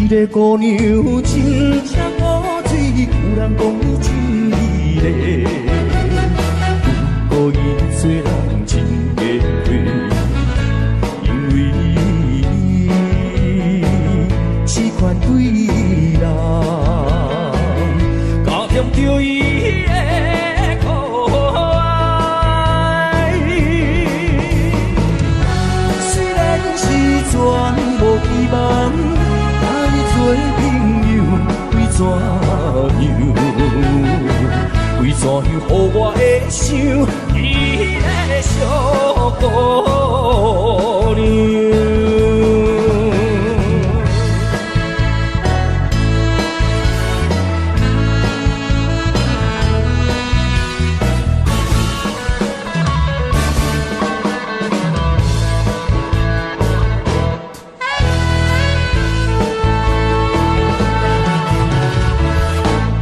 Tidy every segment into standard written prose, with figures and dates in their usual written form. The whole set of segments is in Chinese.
这个姑娘真像乌水，有人讲伊真美丽，不过伊做人真假货，因为是款对人，加添着伊的可爱。虽然是全无希望。做朋友，为怎样？为怎样？予我会想伊个小姑娘。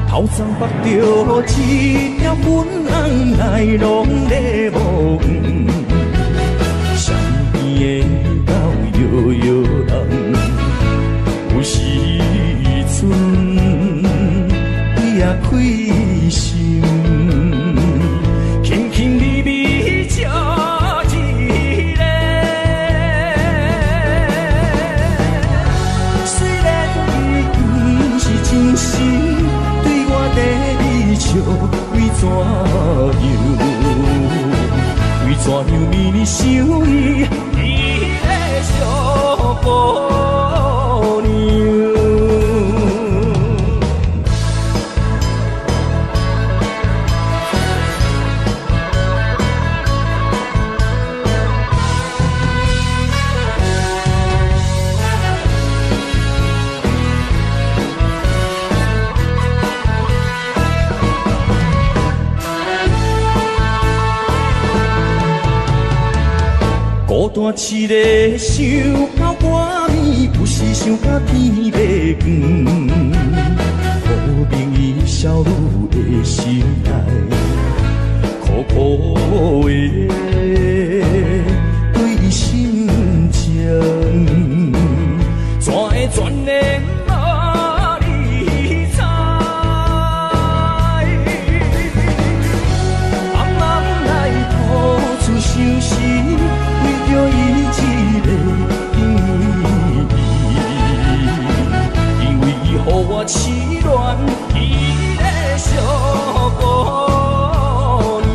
头鬃绑着一条粉红来拢在无远，山边的狗摇摇人，有时阵伊也开心，轻轻微微笑一个。虽然伊不是真心。第二笑，为怎样？为怎样绵绵想伊个小姑娘？孤单痴个想到半暝，有时想到天要光。好朋友少女的心内，苦苦的对伊心情，怎会全然无你知？暗暗来吐出伤心。为着伊一个，因为伊，予我痴恋伊个小姑娘。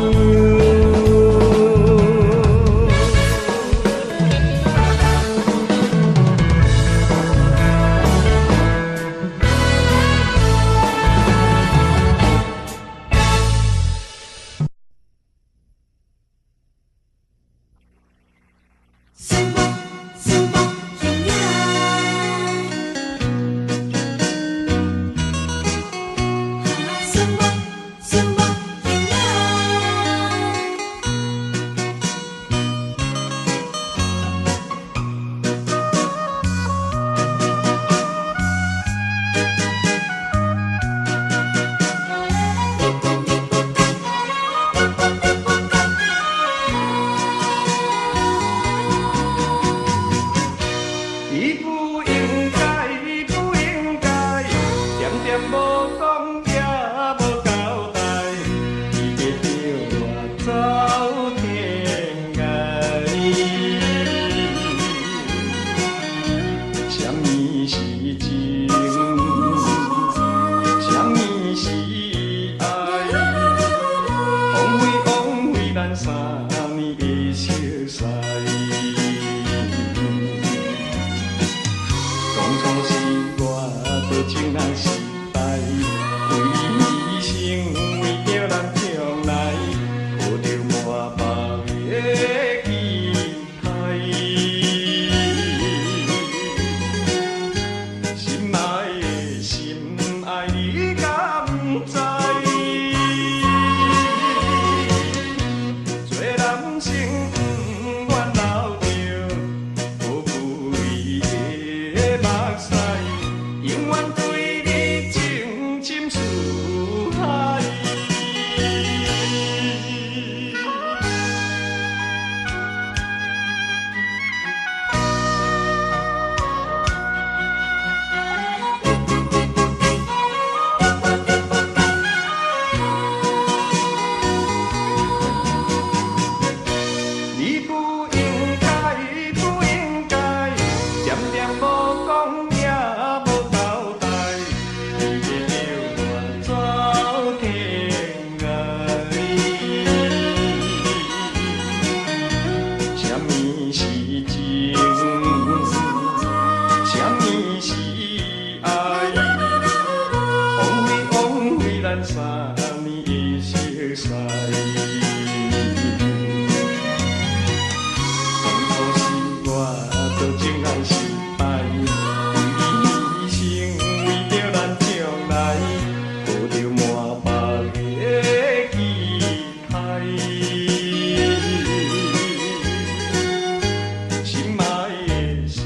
心爱的心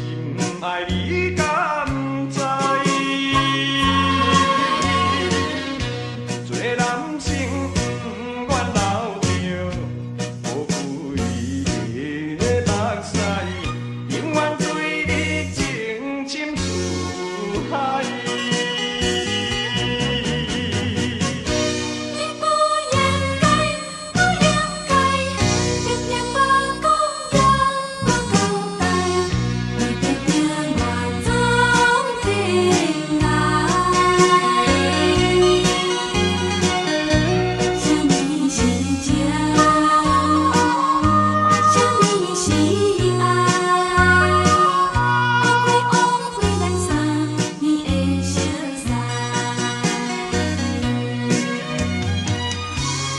爱你敢知？做男性不愿留着无悔的目屎，永远对你情深似海。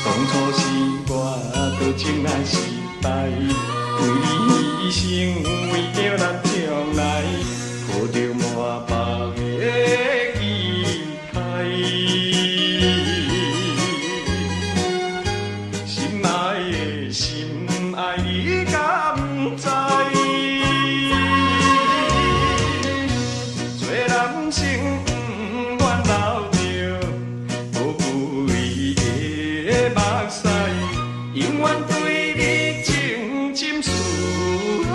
当初是我多情爱失败，为你一生为着咱将来，抱着满腹的期待。心爱的心爱你敢知？做男性不愿留着无悔的目屎，永远对你情深似海。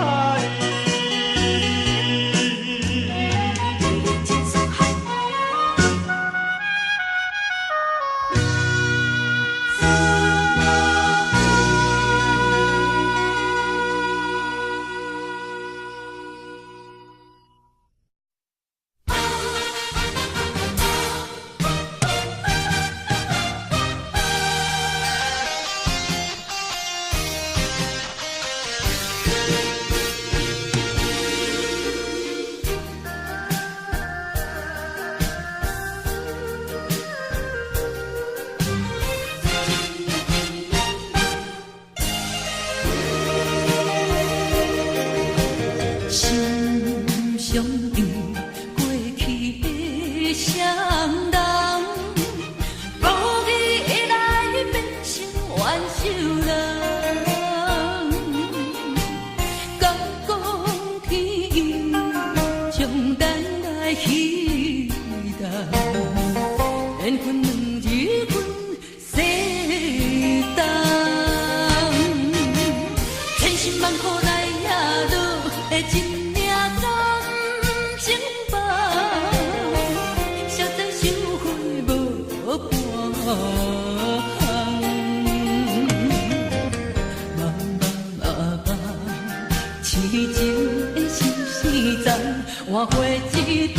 换回一场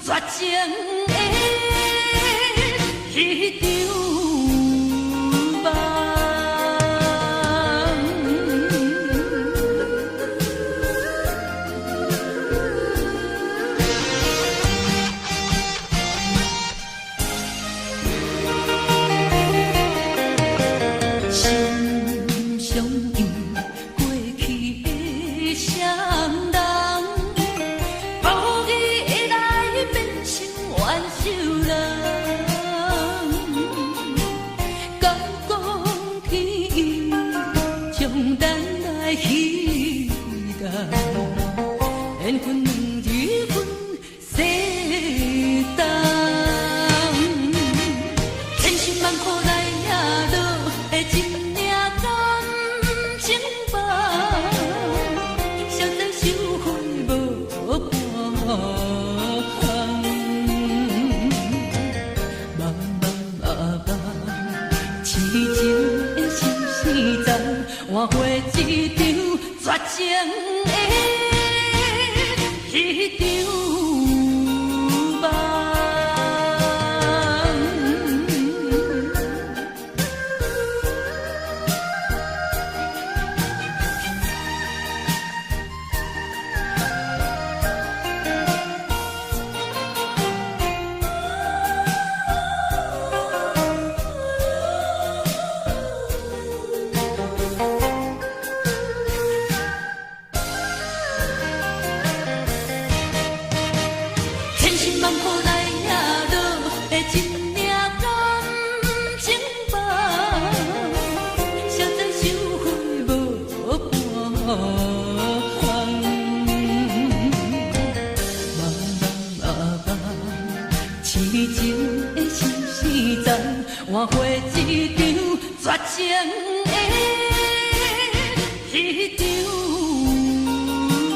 绝情的迄场梦。心相印过去的双人。缘分两字分世东，千辛万苦来也落的一领感情包，实在收回无半。茫茫痴情的心事站，换回一场绝情的。一场梦。情的迄场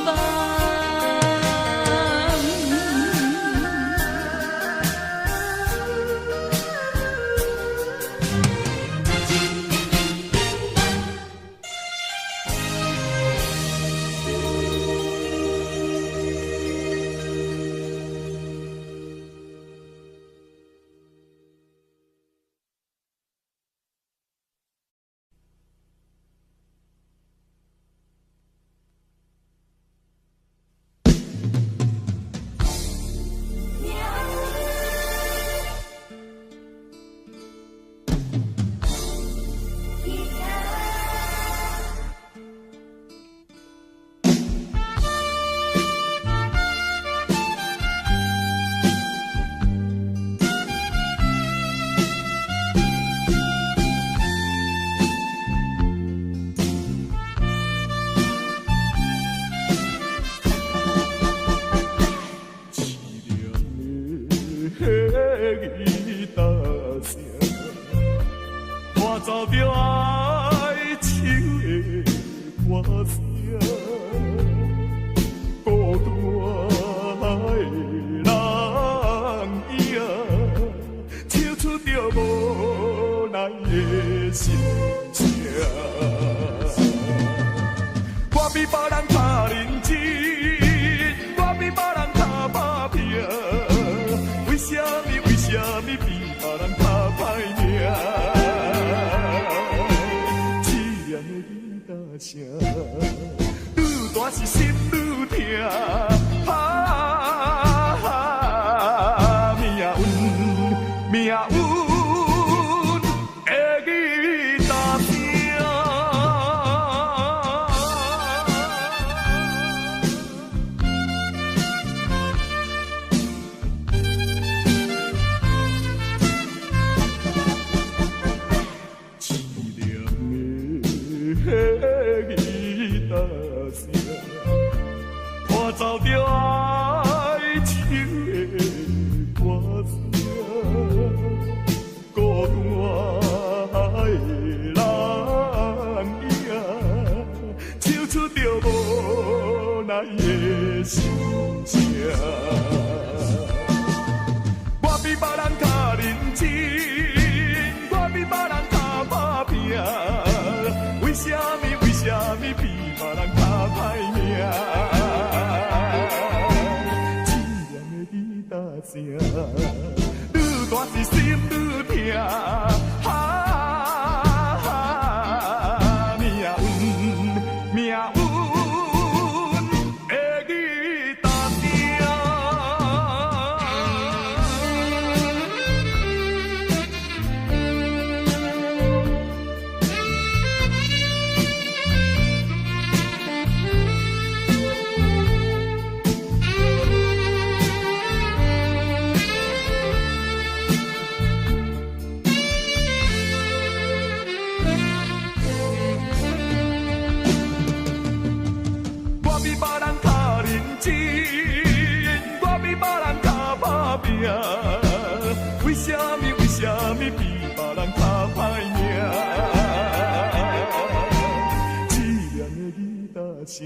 梦。走着爱情的歌声，孤单的人影，唱出着无奈的心情。我比别人较认真，我比别人较打拼，为什么比别人较歹命？声，愈大是心愈痛，命运的吉他声。伴奏着爱情的歌声，孤单的人影，唱出着无奈的心情。我比别人较认真，我比别人较打拼，为什么比别人较歹命？声，愈大是心愈痛，命运的吉他声。为什么比别人较歹命？凄凉的吉他声，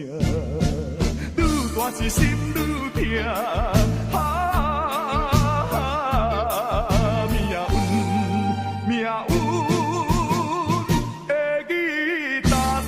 愈大是心愈痛。命运的吉他声。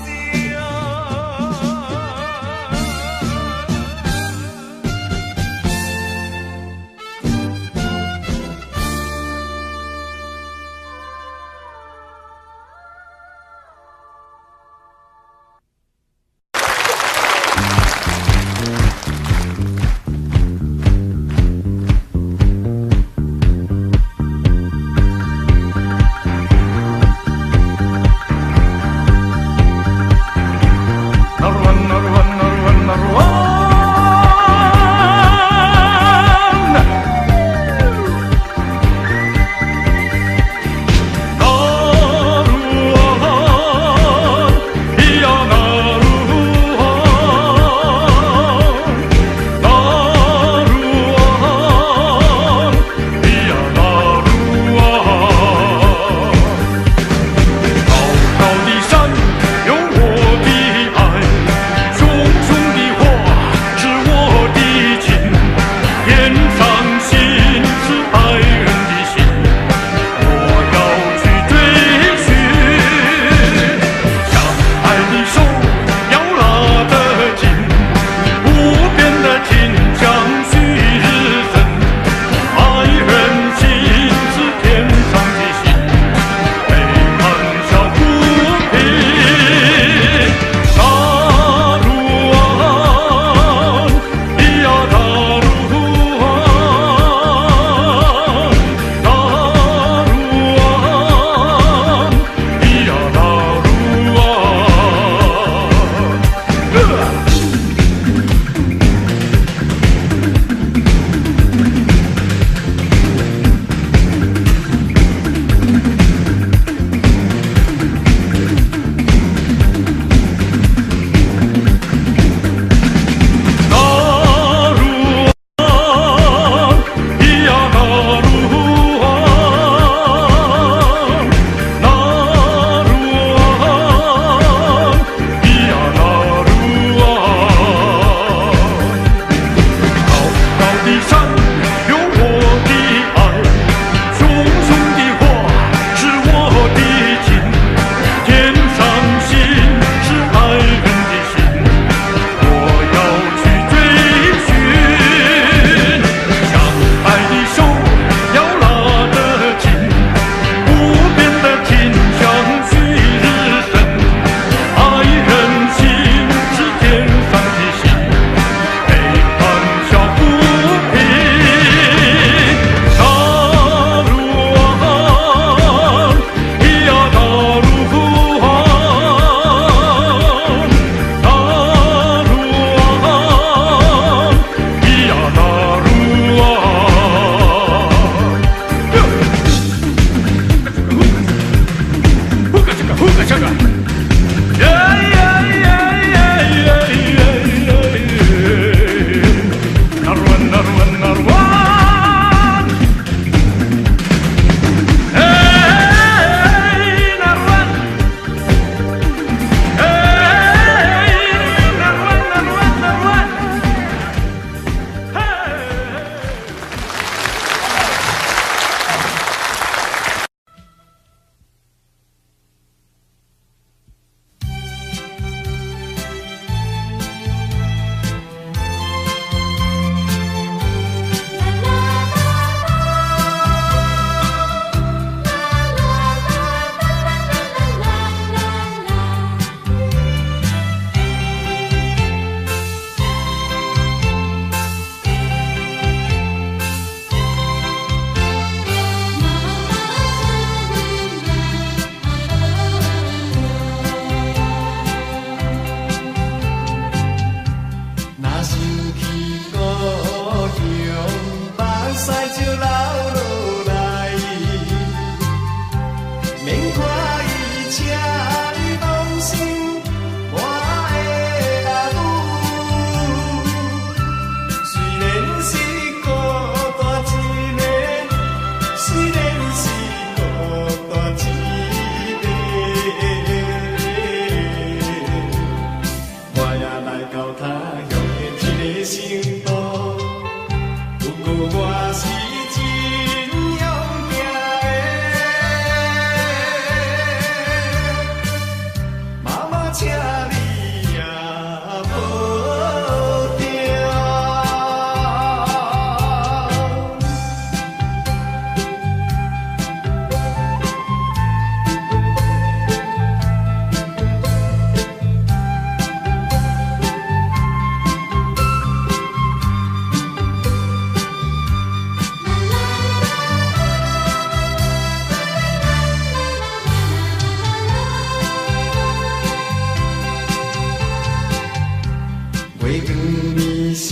过长年想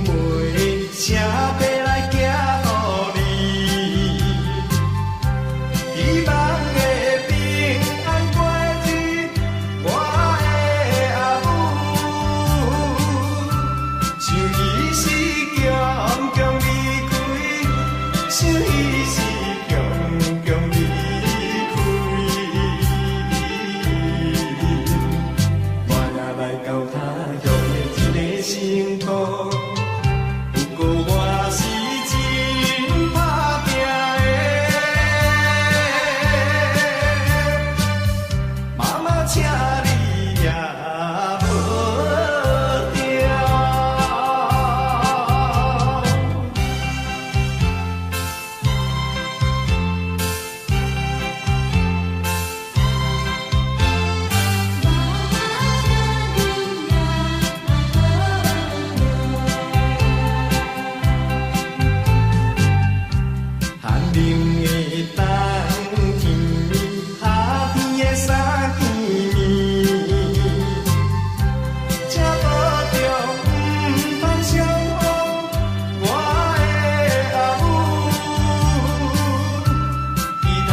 袂写笔来寄予你，希望会平安过日，我的阿母。想伊是强强离开，想伊是强强离开，我也来到他乡的一个城堡。不过我是真打拼的，妈妈请你也无调。寒冷的冬天，夏天的三更暝，请保重，不通伤风我的阿母。期待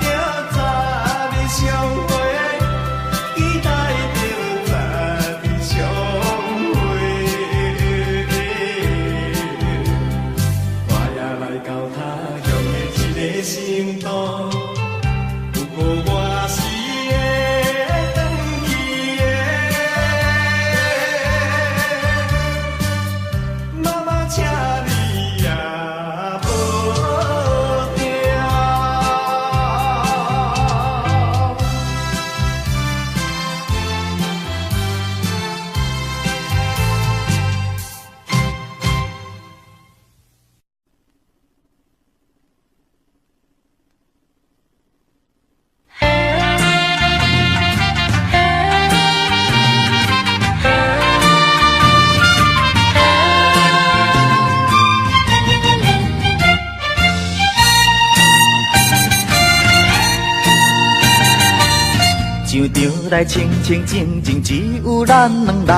着早日相会，期待着早日相会。我也来到他乡的一个城堡，不过我是会转去的，妈妈请你也无调。上场来清清静静，只有咱两人。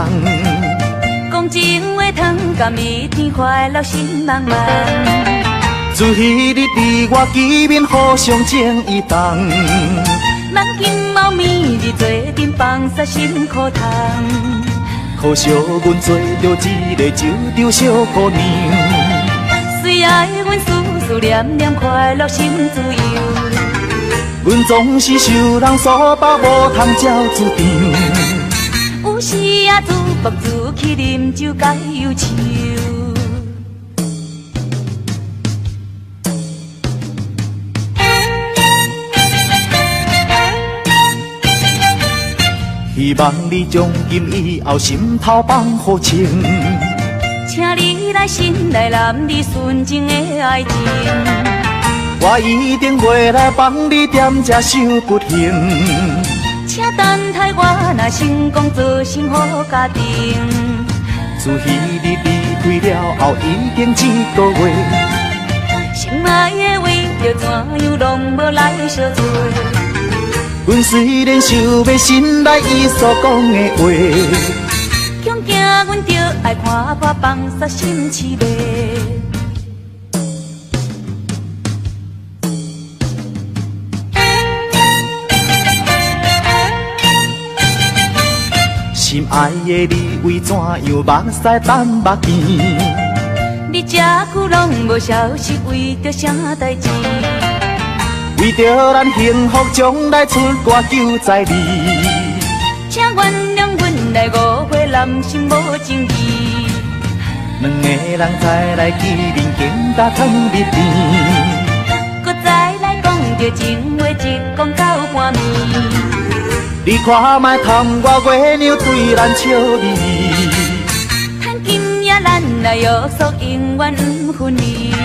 讲情话通甲每天快乐心茫茫。自彼日你我见面，互相情意重。咱今猫咪日做阵放煞辛苦通。可惜阮做着一个旧着小姑娘。谁爱阮思思念念，快乐心自由。阮总是受人所绑，无通照主张。有时也自暴自弃，啉酒解忧愁。希望你从今以后心头放好情，请你来心内揽你纯情的爱情。我一定会来帮你点这首不幸。请等待我若成功做幸福家庭。自彼日离开了后，已经1个月。心爱的为着怎样拢无来相做。阮虽然想要信赖伊所讲的话，恐惊阮着爱看破放煞心痴迷。心爱的你为怎样目屎等目见？你这久拢无消息，为着啥代志？为着咱幸福将来出歌求在你。请原谅阮来误会男心无情义。两个人再来见面，更加汤蜜甜。搁再来讲着情话，一讲到半暝。你看卖贪我月娘对咱笑咪。趁今夜咱来约束，永远不分离。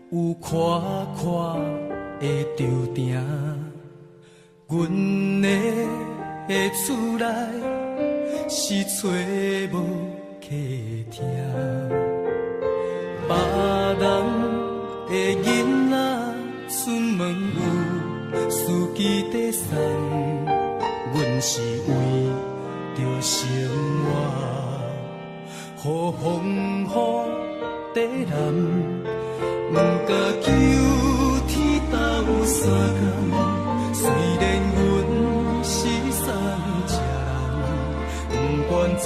有看看的舟艇，阮的厝内是找无客厅，别人的囡仔出门有司机在送，阮是为着生活，予风雨地南，不敢求天斗相共。虽然阮是三只人，不管前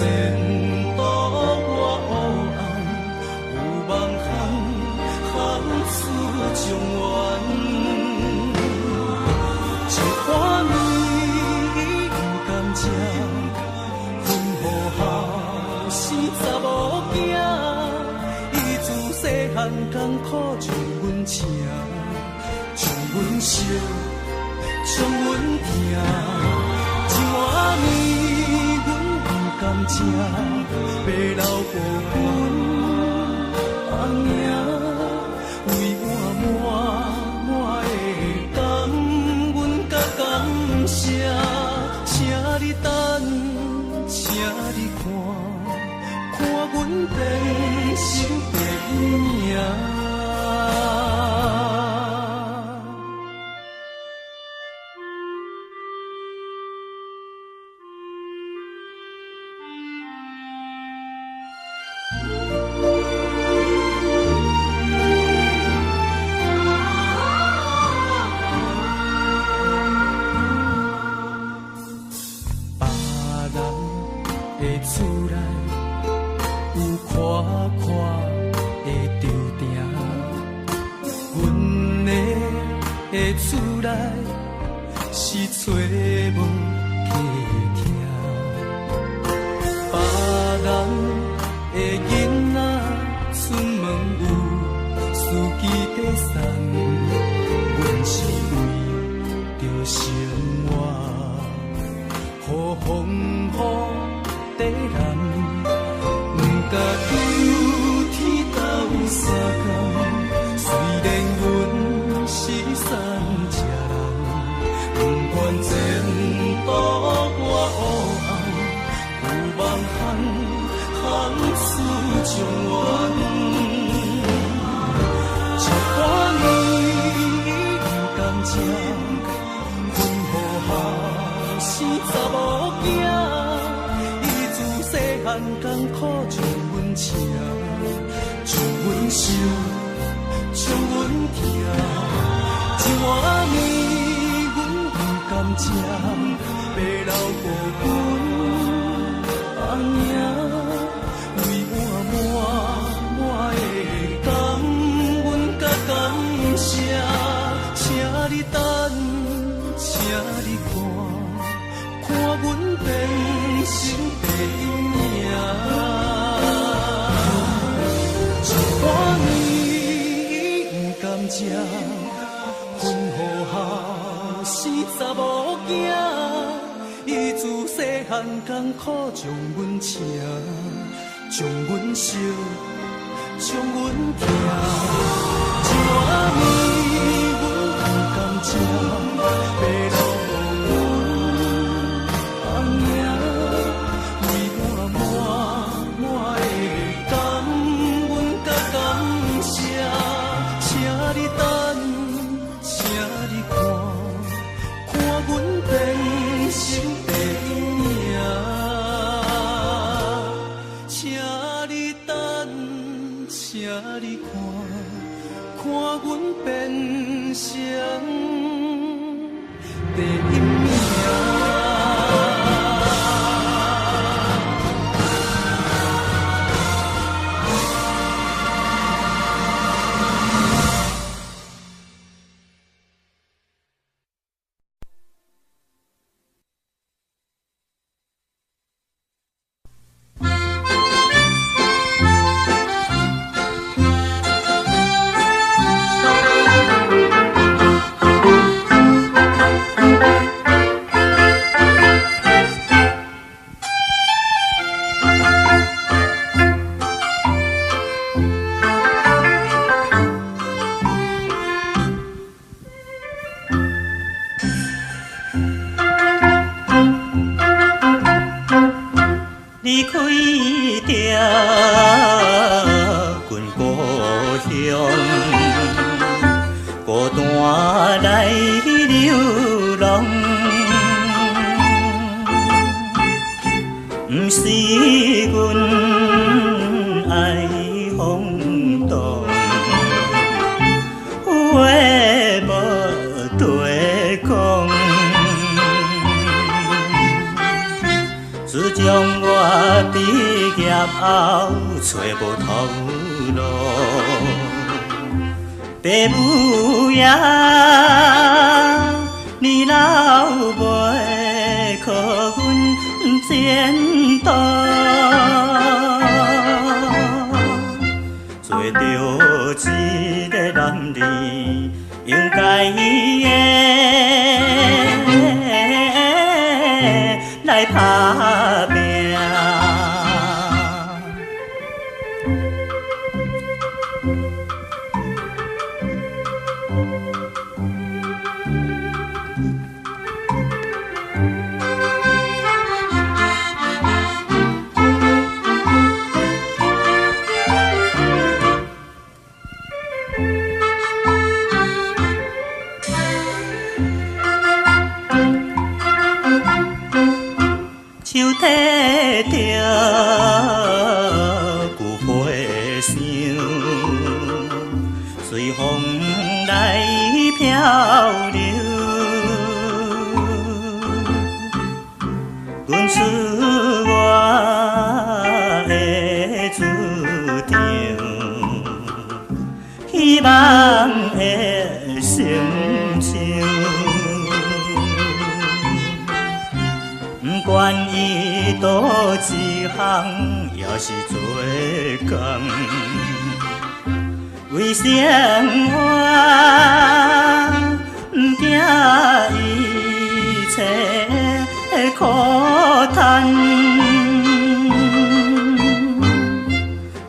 途我黑暗，有梦行出状元。一碗面不甘食，分予后生查某囝。伊自细汉艰苦将阮请，将阮惜，将阮疼。一碗面阮不甘食，要留予阮阿兄。为我满满的感，阮甲感谢，请你等，请你看，看阮变成第一名。厝内有看看的舟艇，阮的厝内是找无客厅，别人的囡仔出门有司机在送，阮是为着生活，予风雨地南，不敢求天斗相共。虽然阮是三只人，不管前途我黑暗，有梦行出状元。一碗面不甘食，分予后生查某囝。细汉艰苦将阮请，将阮惜，将阮疼。一碗面阮不甘食，要留予阮阿兄。为我满满的感，阮甲感谢，请你等，请你看，看阮变成第一名。一碗面不甘食，分予后生查某囝。伊自细汉艰苦将阮请，将阮惜，将阮疼。一碗面阮不甘食，要留予阮阿兄。看阮变成第一名。单来流浪，不是阮爱风动，有话无地讲，自从我毕业后找无头路。爸母也年老袂靠阮前途，做着一个男儿应该的来打拼。手提着旧花箱，随风来漂流。阮出我的注定，希望的成就。不管伊倒一项，也是做工，为生活不惊一切苦叹，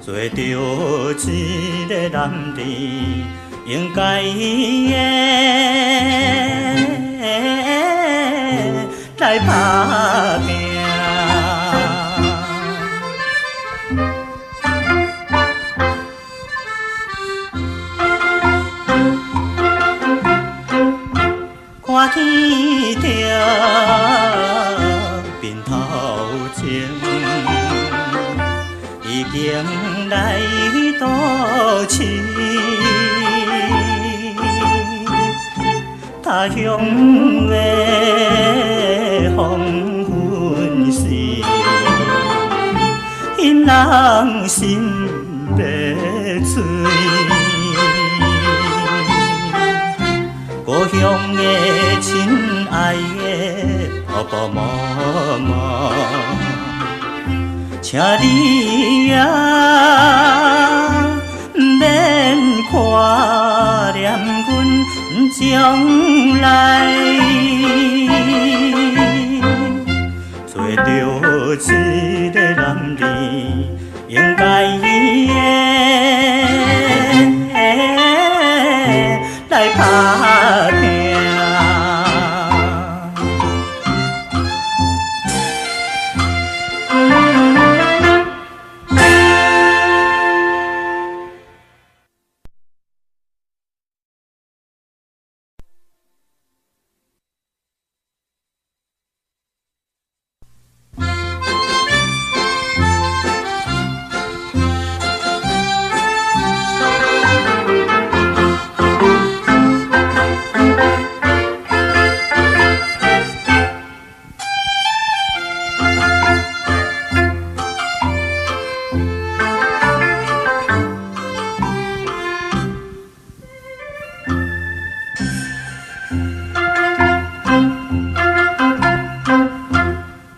做着一个男儿应该的来打拼。看天着鬓头前，已经来倒市。他乡的黄昏时，因人心要醉。故乡的亲爱的爸爸妈妈，请你也免挂念阮将来，做着一个男儿应该的来打拼。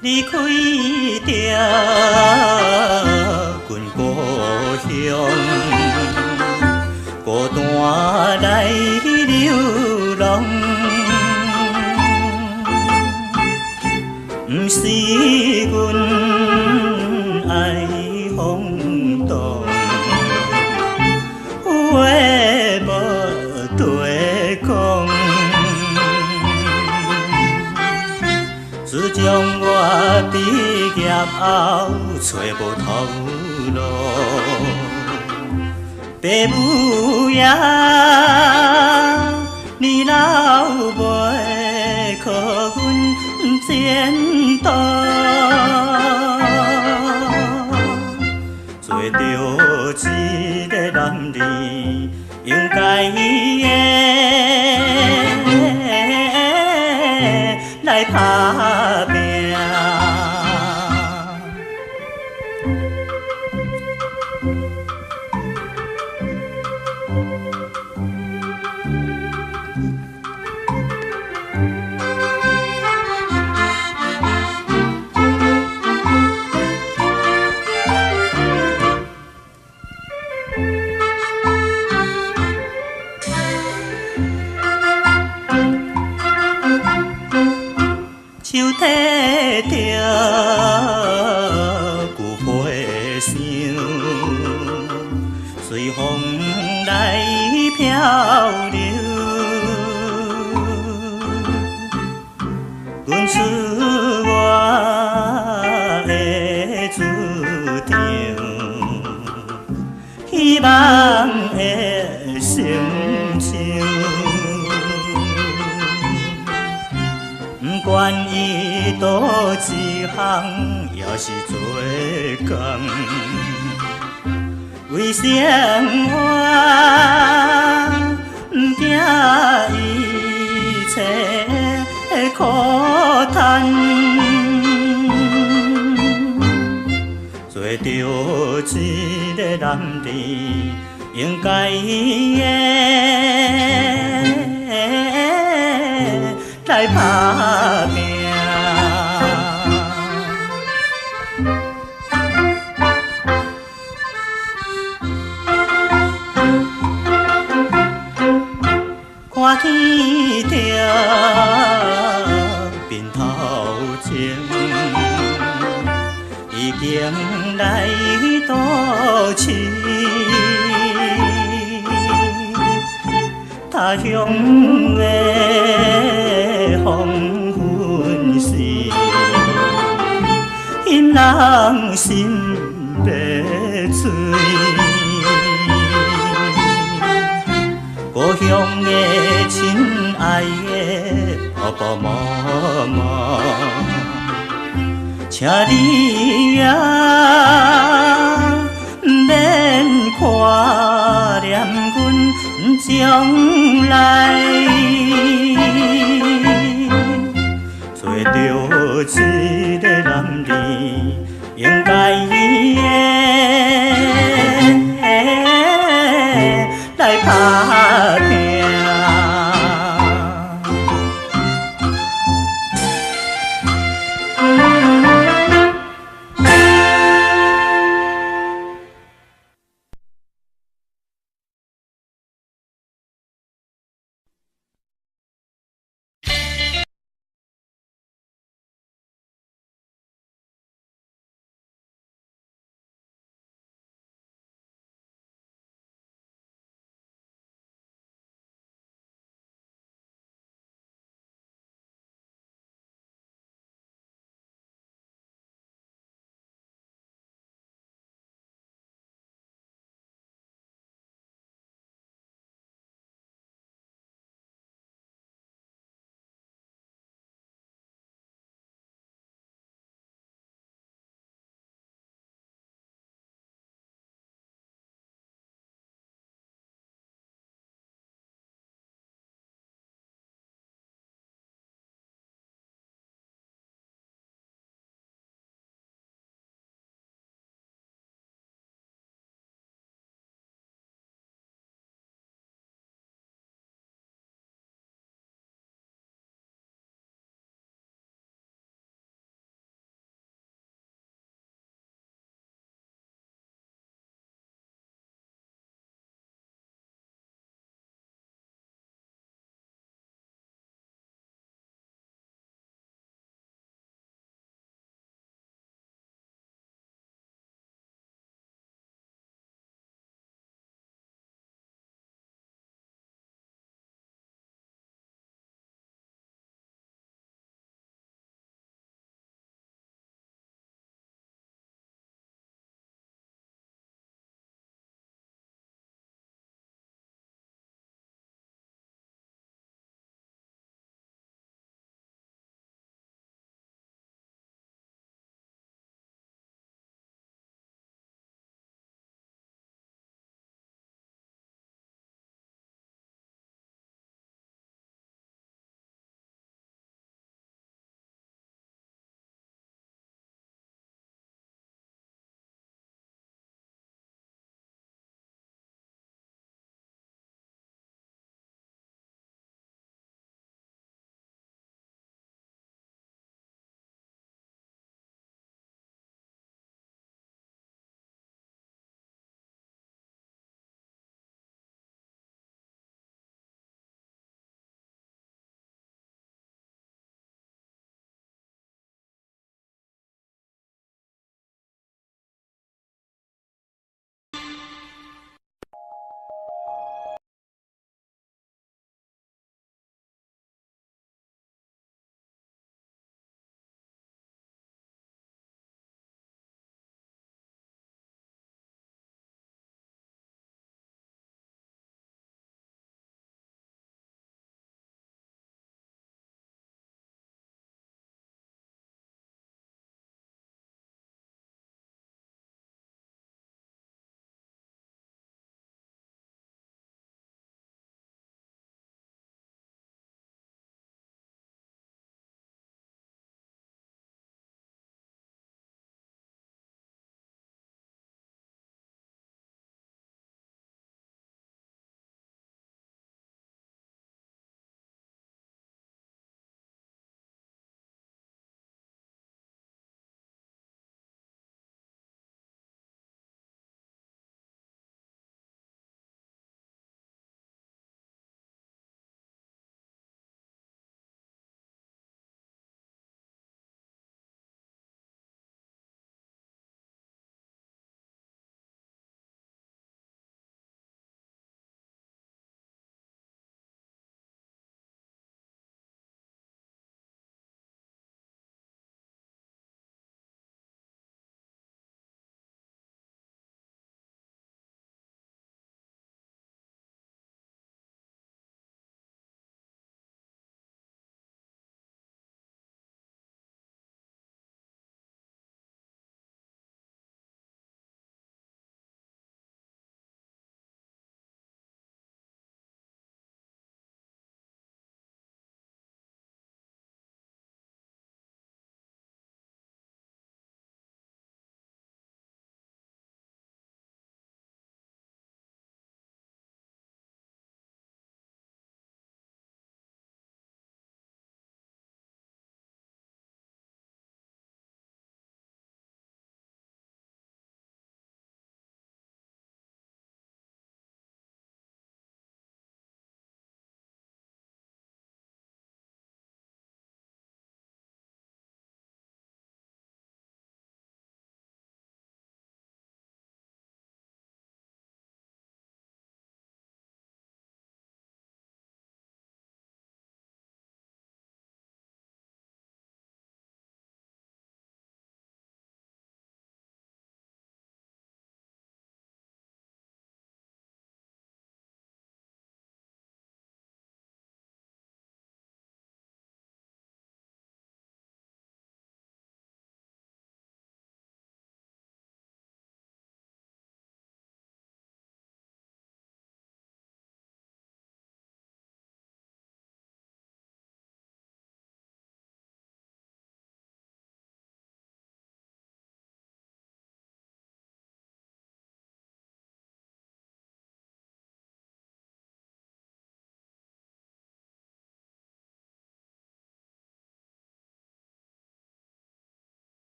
离开着阮故乡，孤单来流浪，不是阮爱风动，有话无地讲。自从我毕业后找无头路，爸母也年来打拼。手提着旧花箱，随风来飘流。阮出我的主场，希望的成就。不管伊倒一项，也是做工，为生活不惊一切苦叹，做着一个男儿应该的。来打拼，看天条面头前，已经来倒市。他乡的黄昏时，因人心要碎。故乡的亲爱的爸爸妈妈，请你也免挂念阮将来，做着一个男儿应该的来打拼。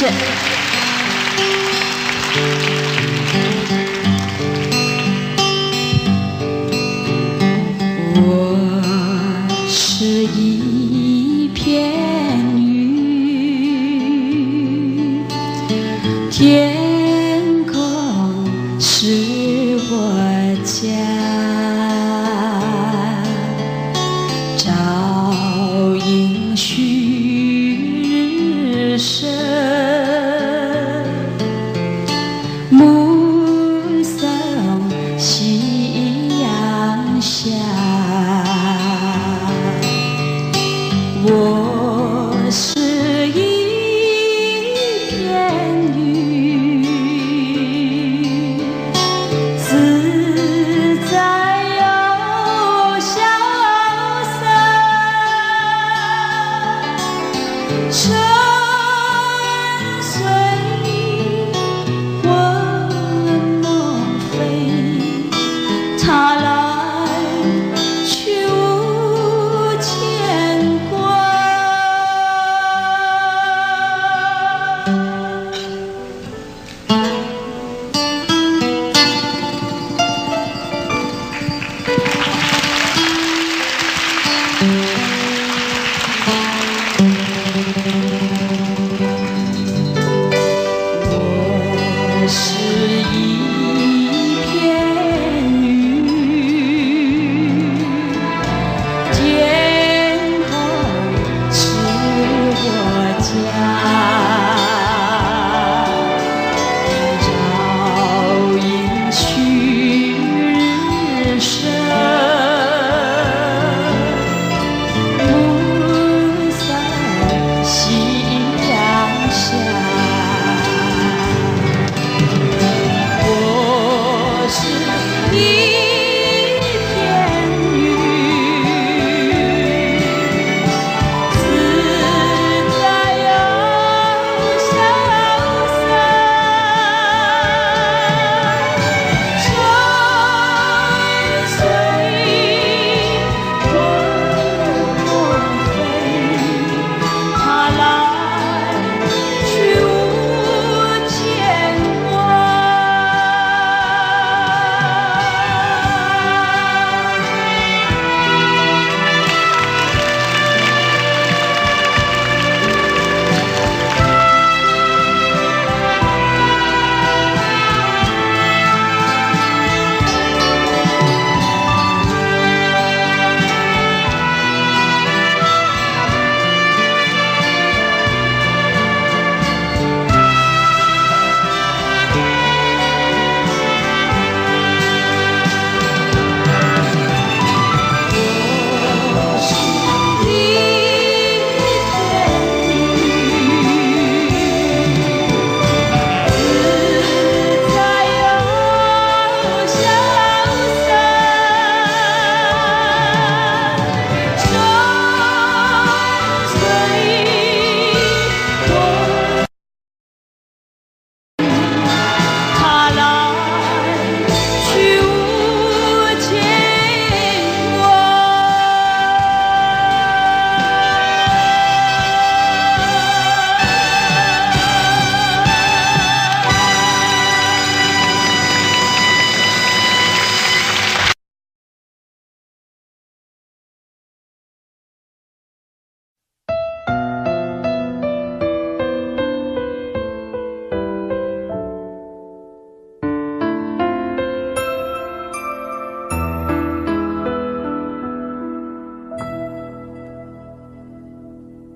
谢。我是一片云，天空是我家，照应旭日升，目送夕阳下。我是一片云，自在又潇洒，春随我梦飞，它来去无牵挂。我是一片云，天空是我家，照应旭日升，目送夕阳下。我是一片云，自在又潇洒，春随我梦飞，它来去无牵挂。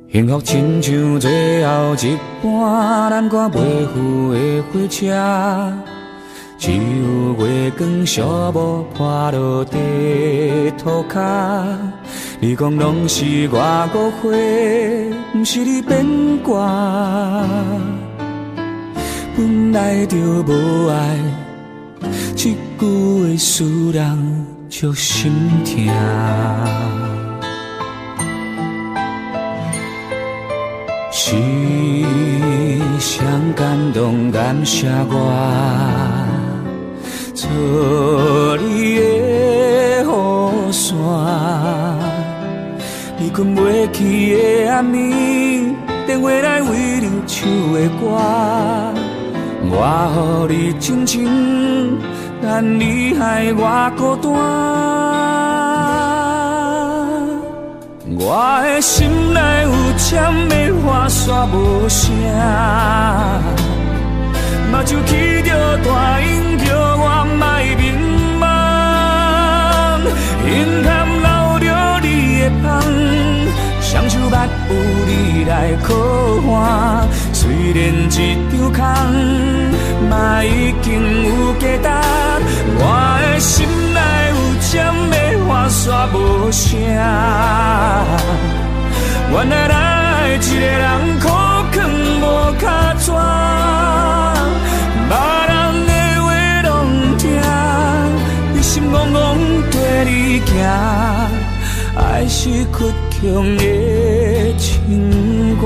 幸福亲像最后一班咱赶袂赴的火车，只有月光小雾破落地涂骹。你讲拢是我误会，毋是你变卦。本来就无爱，一句话使人足心痛。是谁感动感谢我，做你的雨伞。你困袂去的暗暝，电话来为你唱的歌，我予你真情，但你害我孤单。我的心内有针的花煞无声，目睭起着大音叫我莫迷茫，眼含流着你的香，双手捌有你来靠岸。虽然一张空，嘛已经有价值。我的心内有针的花煞无声，原来来一个人苦劝无脚纸，别人的话拢听，你心怣怣跟你行，爱是倔强的情歌。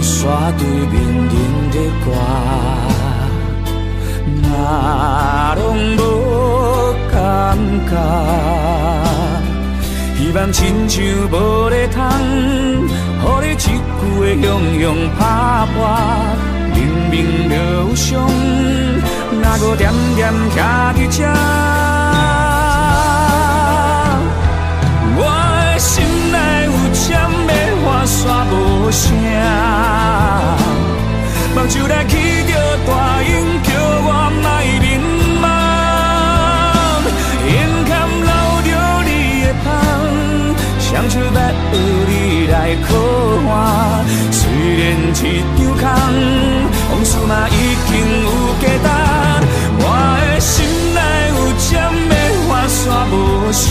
山对面人在歌，哪拢无感觉。希望亲像无咧通，予你一句的雄雄拍破。明明就有伤，哪搁点点徛伫这？我的心内有针的花煞无声，目睭来起着大音叫我莫迷茫，眼含流着你的香，双手捌有你来靠岸。虽然一张空，往事嘛已经有价值。我的心内有针的花煞无声，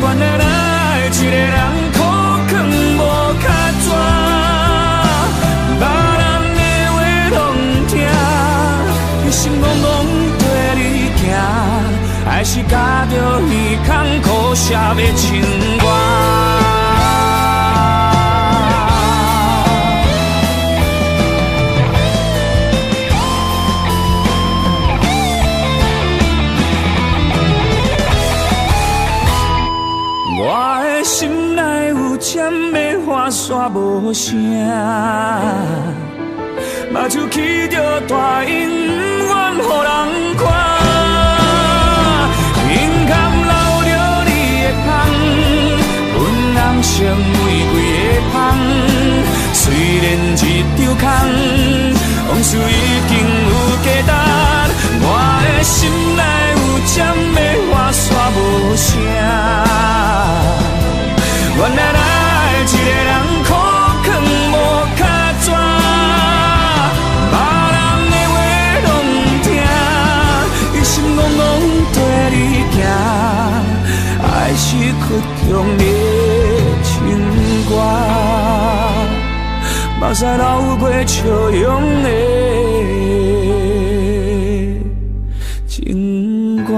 原来来一个人苦劝无脚纸，别人的话拢听，你心怣怣跟你行，还是加着耳孔苦涩的情歌。我的心内有针的花煞无声，目睭起着大音，不愿予人看。眼含流着你的香，阮人生玫瑰的香。虽然一张空，往事已经有价值。我的心内有针的花煞无声，原来来一个人苦劝无脚纸，别人的话拢听，伊心怣怣跟你行，爱是倔强的情歌，目屎流过笑容的情歌。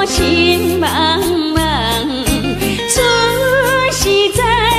心茫茫，春时在。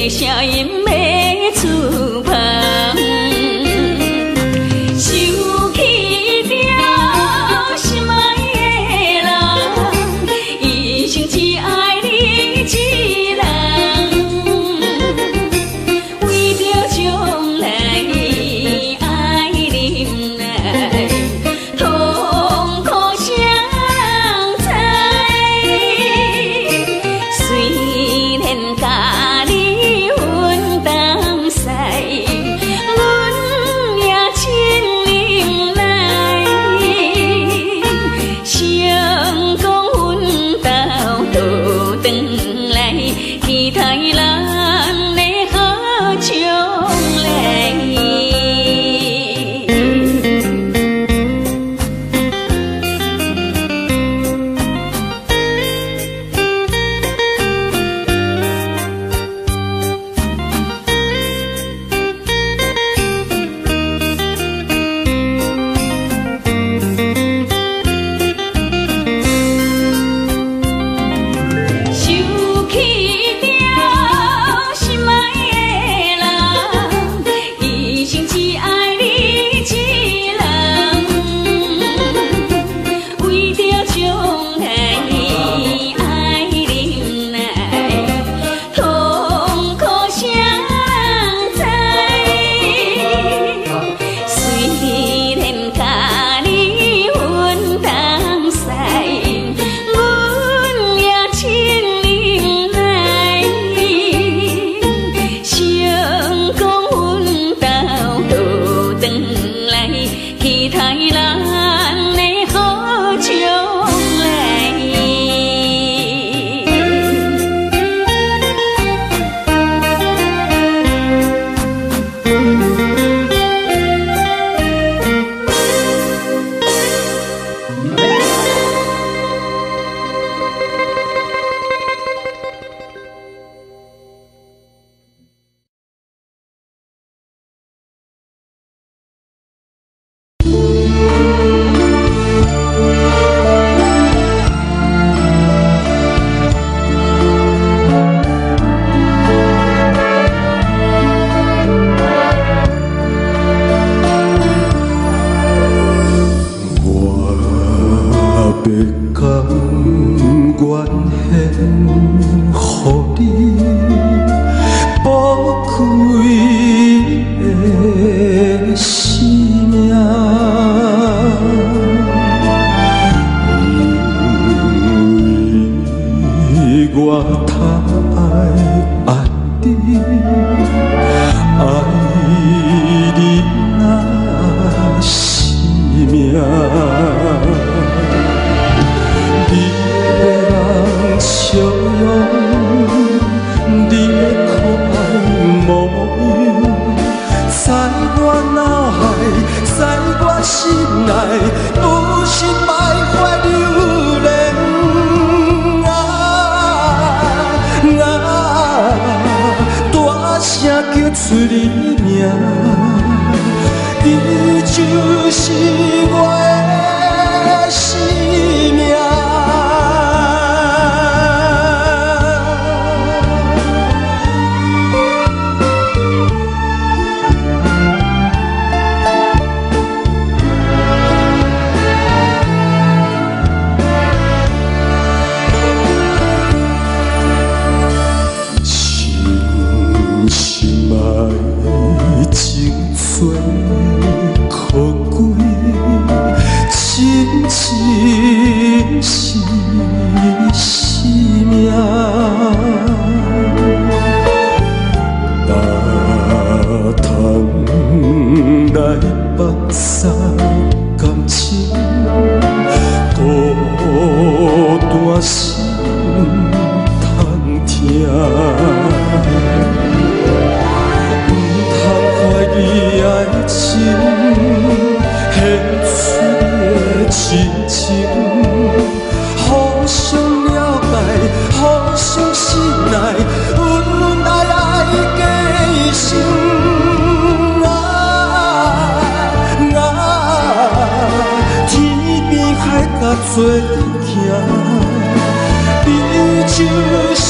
声音要出棚。想起了心爱的人，一生只爱你一人，为着将来爱忍耐，痛苦谁知？虽然甲你分东西，阮也亲忍耐。想讲阮斗倒转来，期待咱的好将来。想起了心爱的人，一生只爱你一人，为着将来爱忍耐，痛苦谁知？虽然甲你分东西，阮也亲忍耐。想讲阮斗倒转来，期待咱的好将来。我要甘愿献予你宝贵的生命，因为我太爱你，爱你那生命。你的人笑容，你的可爱模样，在我脑海，在我心内，有时徘徊流连。大声叫出你名，你就是我的生命。深深爱情做可贵，亲情是生命。哪通来放下感情，孤单心通听。你爱情献出的真情，互相了解，互相信赖，阮爱加深。天边海角做阵行，你就是